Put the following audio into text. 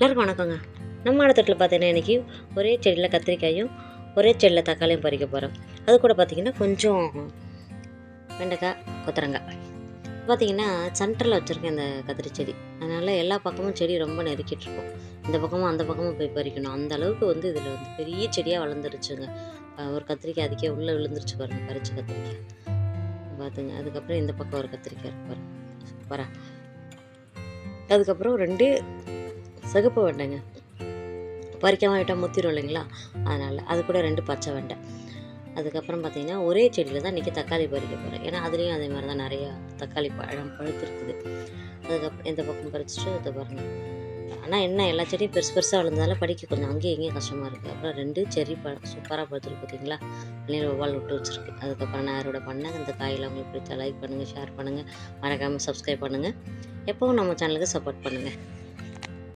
எல்லாருக்கும் வணக்கங்க. நம்ம இடத்துல பார்த்தீங்கன்னா இன்றைக்கி ஒரே செடியில் கத்திரிக்காயும் ஒரே செடியில் தக்காளியும் பறிக்க போகிறோம். அது கூட பார்த்திங்கன்னா கொஞ்சம் வெண்டைக்காய், கொத்தரங்காய். பார்த்திங்கன்னா சென்டரில் வச்சுருக்கேன் இந்த கத்திரி செடி. அதனால் எல்லா பக்கமும் செடி ரொம்ப நெருக்கிட்டுருக்கும். இந்த பக்கமும் அந்த பக்கமும் போய் பறிக்கணும். அந்த அளவுக்கு வந்து இதில் வந்து பெரிய செடியாக வளர்ந்துருச்சுங்க. ஒரு கத்திரிக்காய் அதுக்கே உள்ளே விழுந்துருச்சு பாருங்கள், பறிச்ச கத்திரிக்காய் பார்த்துங்க. அதுக்கப்புறம் இந்த பக்கம் ஒரு கத்திரிக்காய் இருக்கு பாருங்கள், சூப்பராக. அதுக்கப்புறம் 2 சிகப்பு வெண்டைங்க, பறிக்காமல் விட்டால் முத்திரும் இல்லைங்களா, அதனால் அது கூட 2 பச்சை வெண்டை. அதுக்கப்புறம் பார்த்திங்கன்னா ஒரே செடியில் தான் இன்றைக்கி தக்காளி பறிக்க போகிறேன். ஏன்னா அதுலேயும் அதே மாதிரி தான் நிறையா தக்காளி பழம் பழுத்துருக்குது. அதுக்கப்புறம் இந்த பக்கம் பறிச்சுட்டு இதை பாருங்கள். ஆனால் என்ன எல்லா செடியும் பெருசு பெருசாக விழுந்ததால படிக்க கொஞ்சம் அங்கேயும் இங்கேயும் கஷ்டமாக இருக்குது. அப்புறம் 2 செரி பழம் சூப்பராக பழுத்துருக்கு பார்த்தீங்களா, வெளியில் ஒவ்வால் விட்டு வச்சுருக்கு. அதுக்கப்புறம் நான் அறுவடை பண்ணேன். இந்த காயில் உங்களுக்கு பிடிச்சா லைக் பண்ணுங்கள், ஷேர் பண்ணுங்கள், மறக்காமல் சப்ஸ்கிரைப் பண்ணுங்கள். எப்போவும் நம்ம சேனலுக்கு சப்போர்ட் பண்ணுங்கள்.